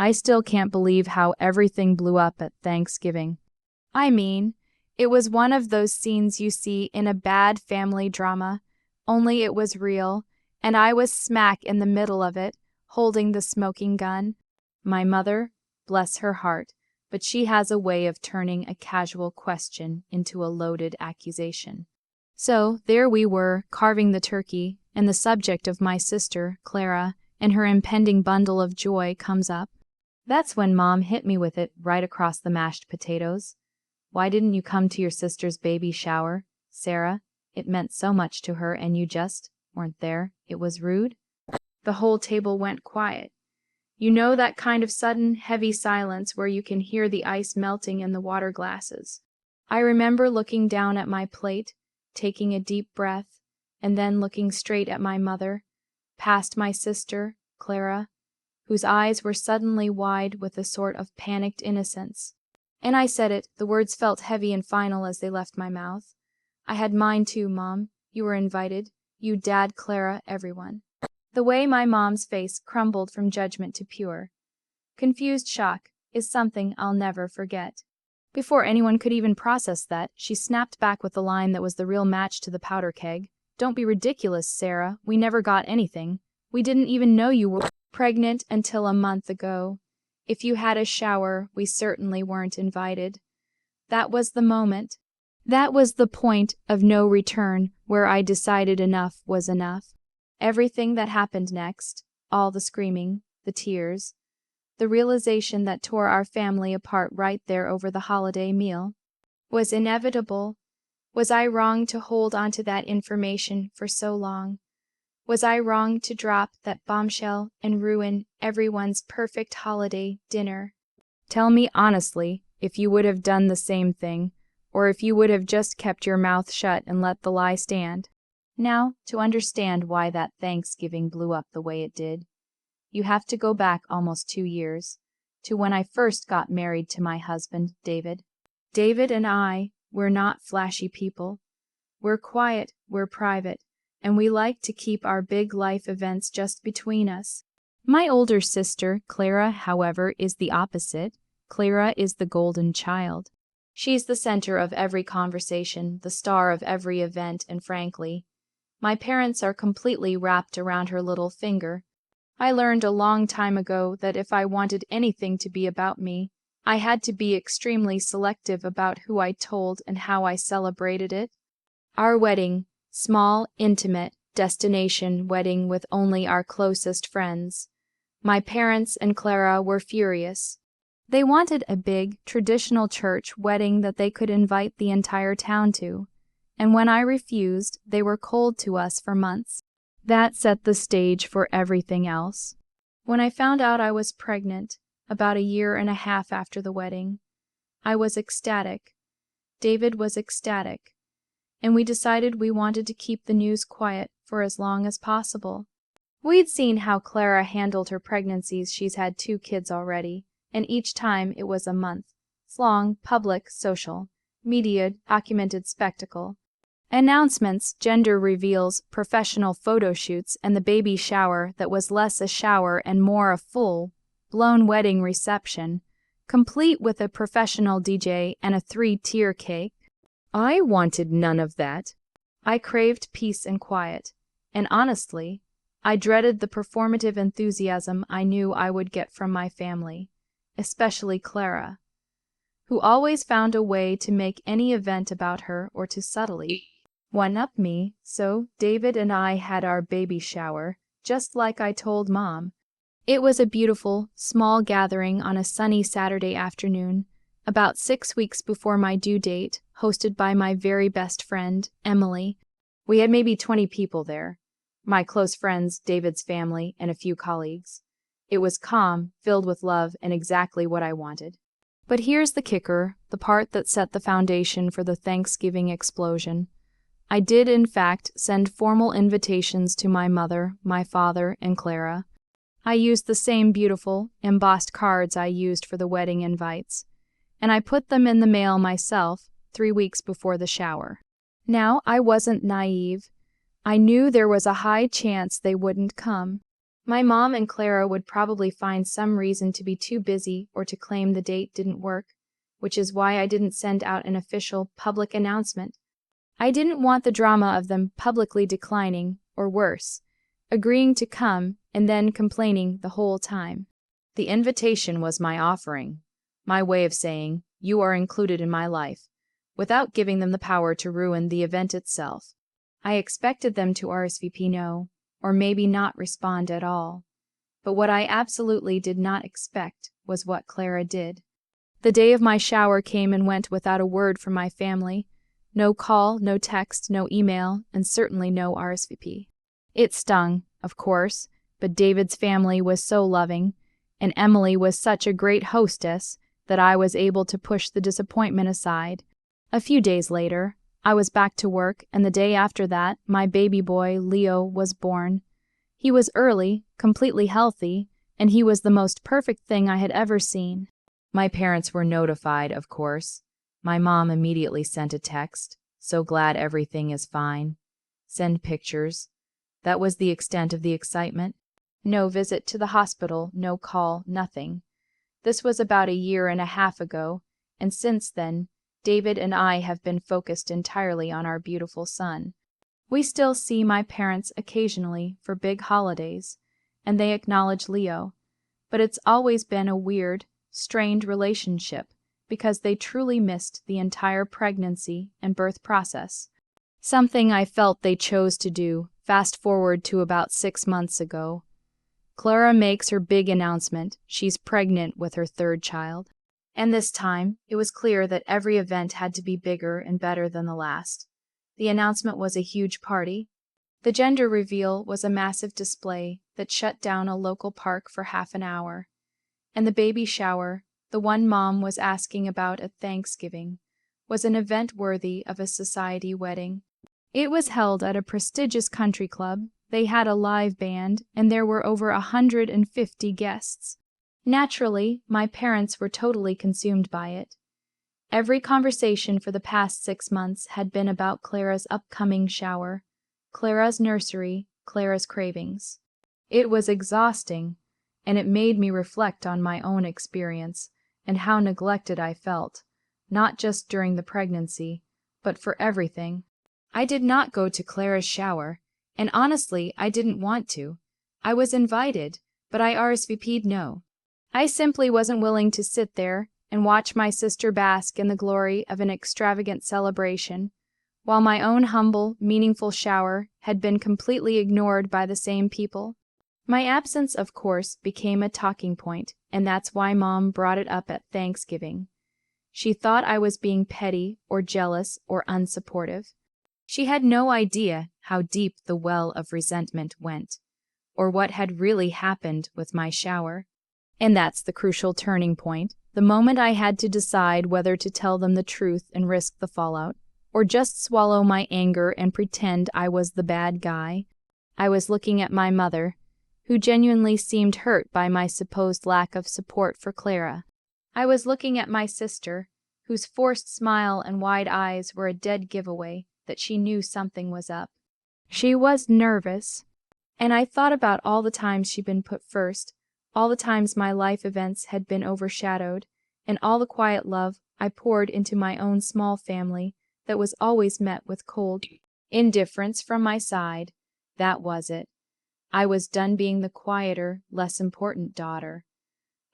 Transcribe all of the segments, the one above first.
I still can't believe how everything blew up at Thanksgiving. I mean, it was one of those scenes you see in a bad family drama, only it was real, and I was smack in the middle of it, holding the smoking gun. My mother, bless her heart, but she has a way of turning a casual question into a loaded accusation. So there we were, carving the turkey, and the subject of my sister, Clara, and her impending bundle of joy comes up. That's when Mom hit me with it right across the mashed potatoes. Why didn't you come to your sister's baby shower, Sarah? It meant so much to her and you just weren't there. It was rude. The whole table went quiet. You know that kind of sudden, heavy silence where you can hear the ice melting in the water glasses. I remember looking down at my plate, taking a deep breath, and then looking straight at my mother, past my sister, Clara, whose eyes were suddenly wide with a sort of panicked innocence. And I said it, the words felt heavy and final as they left my mouth. I had mine too, Mom. You were invited. You, Dad, Clara, everyone. The way my mom's face crumbled from judgment to pure, confused shock is something I'll never forget. Before anyone could even process that, she snapped back with the line that was the real match to the powder keg. Don't be ridiculous, Sarah. We never got anything. We didn't even know you were pregnant until a month ago. If you had a shower, we certainly weren't invited. That was the moment. That was the point of no return where I decided enough was enough. Everything that happened next, all the screaming, the tears, the realization that tore our family apart right there over the holiday meal, was inevitable. Was I wrong to hold on to that information for so long? Was I wrong to drop that bombshell and ruin everyone's perfect holiday dinner? Tell me honestly if you would have done the same thing, or if you would have just kept your mouth shut and let the lie stand. Now, to understand why that Thanksgiving blew up the way it did, you have to go back almost 2 years, to when I first got married to my husband, David. David and I, we're not flashy people. We're quiet, we're private, and we like to keep our big life events just between us. My older sister, Clara, however, is the opposite. Clara is the golden child. She's the center of every conversation, the star of every event, and frankly, my parents are completely wrapped around her little finger. I learned a long time ago that if I wanted anything to be about me, I had to be extremely selective about who I told and how I celebrated it. Our wedding, small, intimate, destination wedding with only our closest friends. My parents and Clara were furious. They wanted a big, traditional church wedding that they could invite the entire town to. And when I refused, they were cold to us for months. That set the stage for everything else. When I found out I was pregnant, about 1.5 years after the wedding, I was ecstatic. David was ecstatic. And we decided we wanted to keep the news quiet for as long as possible. We'd seen how Clara handled her pregnancies. She's had 2 kids already, and each time it was a month-long, public, social, media, documented spectacle. Announcements, gender reveals, professional photo shoots, and the baby shower that was less a shower and more a full-blown wedding reception, complete with a professional DJ and a 3-tier cake. I wanted none of that. I craved peace and quiet, and honestly, I dreaded the performative enthusiasm I knew I would get from my family, especially Clara, who always found a way to make any event about her or to subtly one-up me. So David and I had our baby shower, just like I told Mom. It was a beautiful, small gathering on a sunny Saturday afternoon, about 6 weeks before my due date, hosted by my very best friend, Emily. We had maybe 20 people there. My close friends, David's family, and a few colleagues. It was calm, filled with love, and exactly what I wanted. But here's the kicker, the part that set the foundation for the Thanksgiving explosion. I did, in fact, send formal invitations to my mother, my father, and Clara. I used the same beautiful, embossed cards I used for the wedding invites, and I put them in the mail myself 3 weeks before the shower. Now, I wasn't naive. I knew there was a high chance they wouldn't come. My mom and Clara would probably find some reason to be too busy or to claim the date didn't work, which is why I didn't send out an official public announcement. I didn't want the drama of them publicly declining, or worse, agreeing to come and then complaining the whole time. The invitation was my offering, my way of saying, you are included in my life, without giving them the power to ruin the event itself. I expected them to RSVP no, or maybe not respond at all. But what I absolutely did not expect was what Clara did. The day of my shower came and went without a word from my family. No call, no text, no email, and certainly no RSVP. It stung, of course, but David's family was so loving, and Emily was such a great hostess that I was able to push the disappointment aside. A few days later, I was back to work, and the day after that, my baby boy, Leo, was born. He was early, completely healthy, and he was the most perfect thing I had ever seen. My parents were notified, of course. My mom immediately sent a text, so glad everything is fine. Send pictures. That was the extent of the excitement. No visit to the hospital, no call, nothing. This was about a year and a half ago, and since then, David and I have been focused entirely on our beautiful son. We still see my parents occasionally for big holidays, and they acknowledge Leo, but it's always been a weird, strained relationship because they truly missed the entire pregnancy and birth process. Something I felt they chose to do. Fast forward to about 6 months ago. Clara makes her big announcement. She's pregnant with her third child. And this time, it was clear that every event had to be bigger and better than the last. The announcement was a huge party. The gender reveal was a massive display that shut down a local park for half an hour. And the baby shower, the one Mom was asking about at Thanksgiving, was an event worthy of a society wedding. It was held at a prestigious country club. They had a live band, and there were over 150 guests. Naturally, my parents were totally consumed by it. Every conversation for the past 6 months had been about Clara's upcoming shower, Clara's nursery, Clara's cravings. It was exhausting, and it made me reflect on my own experience and how neglected I felt, not just during the pregnancy, but for everything. I did not go to Clara's shower, and honestly, I didn't want to. I was invited, but I RSVP'd no. I simply wasn't willing to sit there and watch my sister bask in the glory of an extravagant celebration, while my own humble, meaningful shower had been completely ignored by the same people. My absence, of course, became a talking point, and that's why Mom brought it up at Thanksgiving. She thought I was being petty or jealous or unsupportive. She had no idea how deep the well of resentment went, or what had really happened with my shower. And that's the crucial turning point, the moment I had to decide whether to tell them the truth and risk the fallout, or just swallow my anger and pretend I was the bad guy. I was looking at my mother, who genuinely seemed hurt by my supposed lack of support for Clara. I was looking at my sister, whose forced smile and wide eyes were a dead giveaway that she knew something was up. She was nervous, and I thought about all the times she'd been put first, all the times my life events had been overshadowed, and all the quiet love I poured into my own small family that was always met with cold indifference from my side. That was it. I was done being the quieter, less important daughter.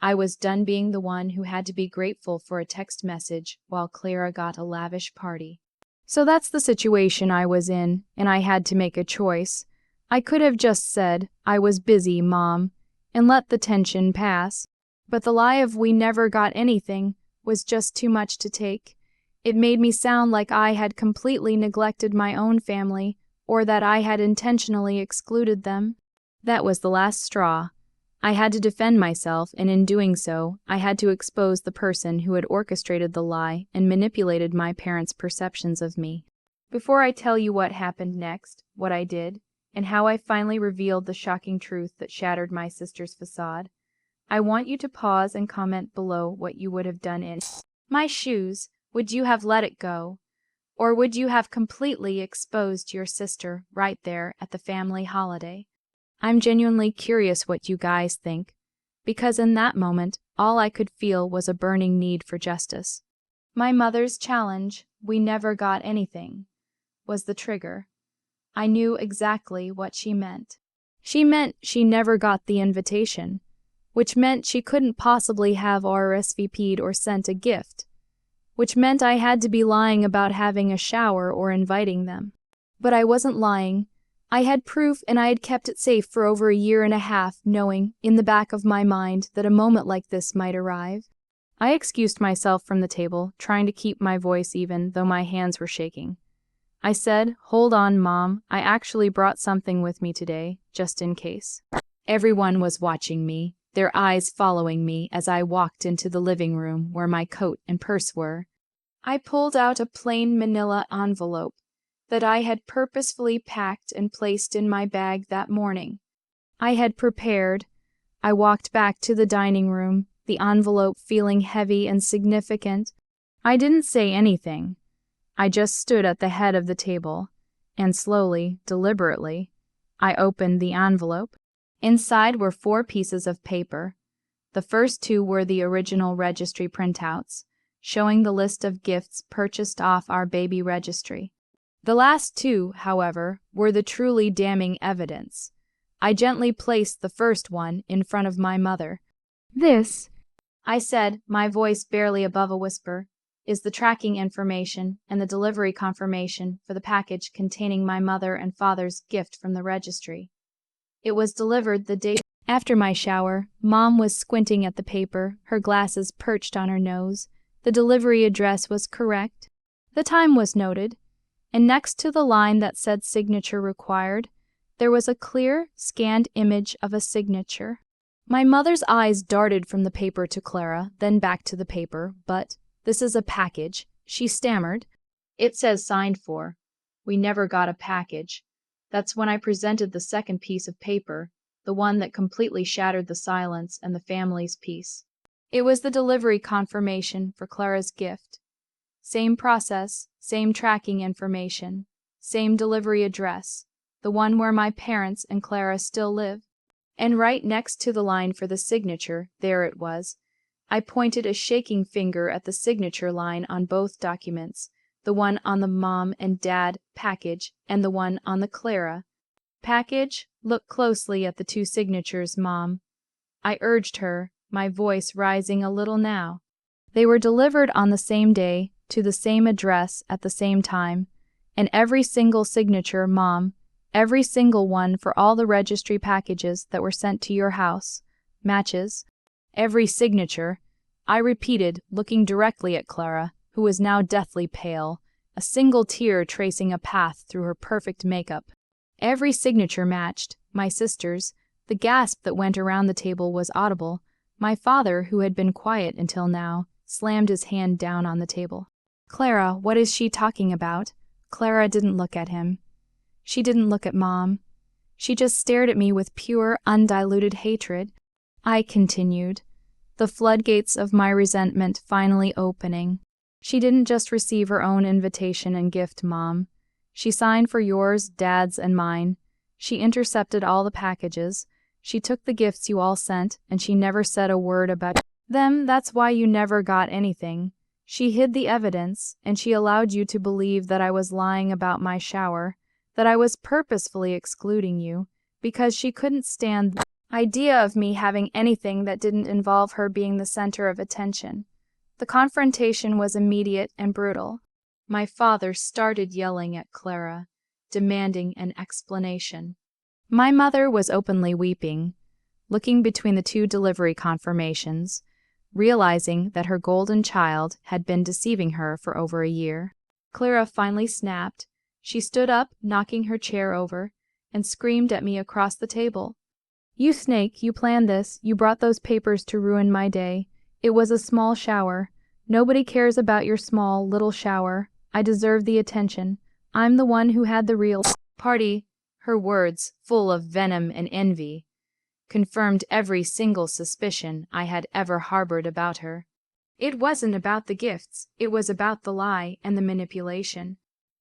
I was done being the one who had to be grateful for a text message while Clara got a lavish party. So that's the situation I was in, and I had to make a choice. I could have just said, I was busy, Mom, and let the tension pass. But the lie of we never got anything was just too much to take. It made me sound like I had completely neglected my own family, or that I had intentionally excluded them. That was the last straw. I had to defend myself, and in doing so, I had to expose the person who had orchestrated the lie and manipulated my parents' perceptions of me. Before I tell you what happened next, what I did, and how I finally revealed the shocking truth that shattered my sister's facade, I want you to pause and comment below what you would have done in my shoes. Would you have let it go? Or would you have completely exposed your sister right there at the family holiday? I'm genuinely curious what you guys think, because in that moment, all I could feel was a burning need for justice. My mother's challenge, "We never got anything," was the trigger. I knew exactly what she meant. She meant she never got the invitation, which meant she couldn't possibly have RSVP'd or sent a gift, which meant I had to be lying about having a shower or inviting them. But I wasn't lying. I had proof, and I had kept it safe for over 1.5 years, knowing, in the back of my mind, that a moment like this might arrive. I excused myself from the table, trying to keep my voice even, though my hands were shaking. I said, "Hold on, Mom, I actually brought something with me today, just in case." Everyone was watching me, their eyes following me as I walked into the living room where my coat and purse were. I pulled out a plain manila envelope that I had purposefully packed and placed in my bag that morning. I had prepared. I walked back to the dining room, the envelope feeling heavy and significant. I didn't say anything. I just stood at the head of the table, and slowly, deliberately, I opened the envelope. Inside were 4 pieces of paper. The first 2 were the original registry printouts, showing the list of gifts purchased off our baby registry. The last 2, however, were the truly damning evidence. I gently placed the first one in front of my mother. "This," I said, my voice barely above a whisper, "is the tracking information and the delivery confirmation for the package containing my mother and father's gift from the registry. It was delivered the day after my shower." Mom was squinting at the paper, her glasses perched on her nose. The delivery address was correct. The time was noted, and next to the line that said "signature required," there was a clear, scanned image of a signature. My mother's eyes darted from the paper to Clara, then back to the paper, but "This is a package," she stammered. "It says signed for. We never got a package." That's when I presented the second piece of paper, the one that completely shattered the silence and the family's peace. It was the delivery confirmation for Clara's gift. Same process, same tracking information, same delivery address, the one where my parents and Clara still live. And right next to the line for the signature, there it was. I pointed a shaking finger at the signature line on both documents, the one on the mom and dad package and the one on the Clara package. "Look closely at the 2 signatures, Mom," I urged her, my voice rising a little now. They were delivered on the same day, to the same address at the same time, and every single signature, Mom, every single one for all the registry packages that were sent to your house, matches. "Every signature," I repeated, looking directly at Clara, who was now deathly pale, a single tear tracing a path through her perfect makeup. Every signature matched. My sister's. The gasp that went around the table was audible. My father, who had been quiet until now, slammed his hand down on the table. "Clara, what is she talking about?" Clara didn't look at him. She didn't look at Mom. She just stared at me with pure, undiluted hatred. I continued, the floodgates of my resentment finally opening. "She didn't just receive her own invitation and gift, Mom. She signed for yours, Dad's, and mine. She intercepted all the packages. She took the gifts you all sent, and she never said a word about them. That's why you never got anything. She hid the evidence, and she allowed you to believe that I was lying about my shower, that I was purposefully excluding you, because she couldn't stand the idea of me having anything that didn't involve her being the center of attention." The confrontation was immediate and brutal. My father started yelling at Clara, demanding an explanation. My mother was openly weeping, looking between the 2 delivery confirmations, realizing that her golden child had been deceiving her for over a year. Clara finally snapped. She stood up, knocking her chair over, and screamed at me across the table. "You snake, you planned this. You brought those papers to ruin my day. It was a small shower. Nobody cares about your small, little shower. I deserve the attention. I'm the one who had the real party." Her words, full of venom and envy, confirmed every single suspicion I had ever harbored about her. It wasn't about the gifts. It was about the lie and the manipulation.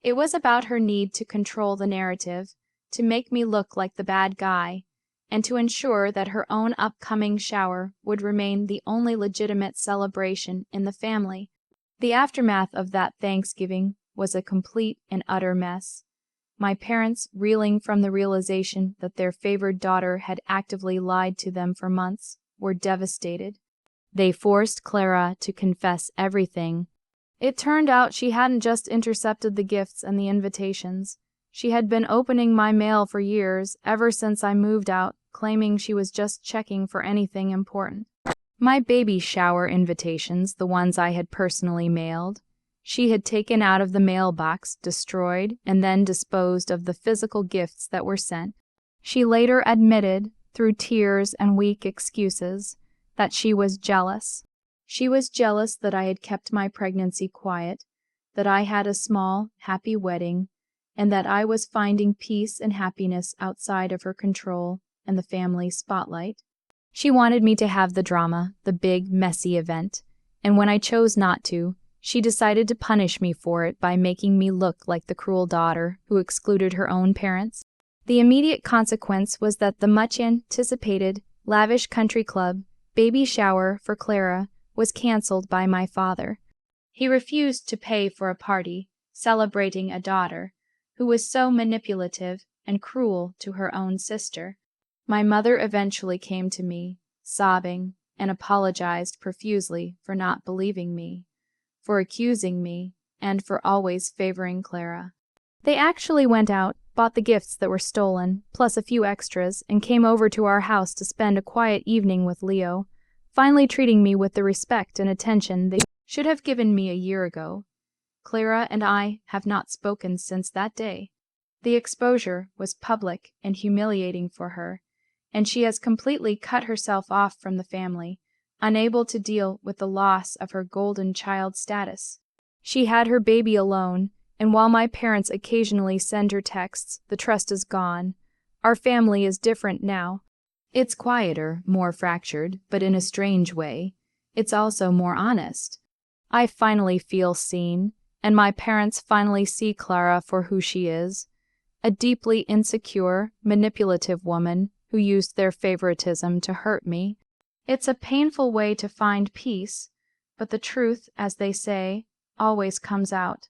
It was about her need to control the narrative, to make me look like the bad guy, and to ensure that her own upcoming shower would remain the only legitimate celebration in the family. The aftermath of that Thanksgiving was a complete and utter mess. My parents, reeling from the realization that their favored daughter had actively lied to them for months, were devastated. They forced Clara to confess everything. It turned out she hadn't just intercepted the gifts and the invitations. She had been opening my mail for years, ever since I moved out, claiming she was just checking for anything important. My baby shower invitations, the ones I had personally mailed, she had taken out of the mailbox, destroyed, and then disposed of the physical gifts that were sent. She later admitted, through tears and weak excuses, that she was jealous. She was jealous that I had kept my pregnancy quiet, that I had a small, happy wedding, and that I was finding peace and happiness outside of her control and the family spotlight. She wanted me to have the drama, the big, messy event, and when I chose not to, she decided to punish me for it by making me look like the cruel daughter who excluded her own parents. The immediate consequence was that the much-anticipated, lavish country club baby shower for Clara was canceled by my father. He refused to pay for a party celebrating a daughter who was so manipulative and cruel to her own sister. My mother eventually came to me, sobbing, and apologized profusely for not believing me, for accusing me, and for always favoring Clara. They actually went out, bought the gifts that were stolen, plus a few extras, and came over to our house to spend a quiet evening with Leo, finally treating me with the respect and attention they should have given me a year ago. Clara and I have not spoken since that day. The exposure was public and humiliating for her, and she has completely cut herself off from the family, unable to deal with the loss of her golden child status. She had her baby alone, and while my parents occasionally send her texts, the trust is gone. Our family is different now. It's quieter, more fractured, but in a strange way. It's also more honest. I finally feel seen, and my parents finally see Clara for who she is, a deeply insecure, manipulative woman who used their favoritism to hurt me. It's a painful way to find peace, but the truth, as they say, always comes out.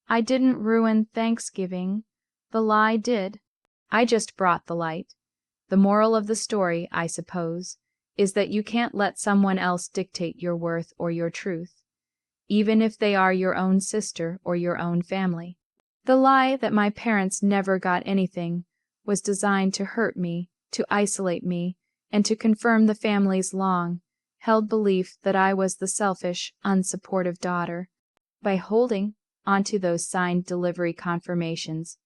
I didn't ruin Thanksgiving. The lie did. I just brought the light. The moral of the story, I suppose, is that you can't let someone else dictate your worth or your truth, even if they are your own sister or your own family. The lie that my parents never got anything was designed to hurt me, to isolate me, and to confirm the family's long-held belief that I was the selfish, unsupportive daughter. By holding onto those signed delivery confirmations,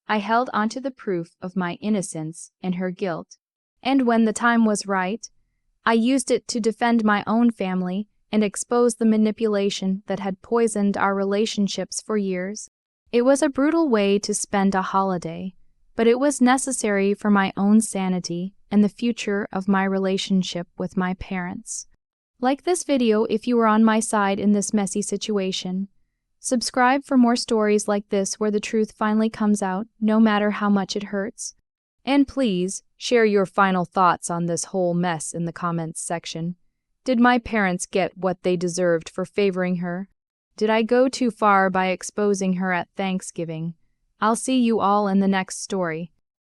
I held onto the proof of my innocence and her guilt, and when the time was right, I used it to defend my own family and expose the manipulation that had poisoned our relationships for years. It was a brutal way to spend a holiday, but it was necessary for my own sanity and the future of my relationship with my parents. Like this video if you were on my side in this messy situation. Subscribe for more stories like this where the truth finally comes out, no matter how much it hurts. And please, share your final thoughts on this whole mess in the comments section. Did my parents get what they deserved for favoring her? Did I go too far by exposing her at Thanksgiving? I'll see you all in the next story.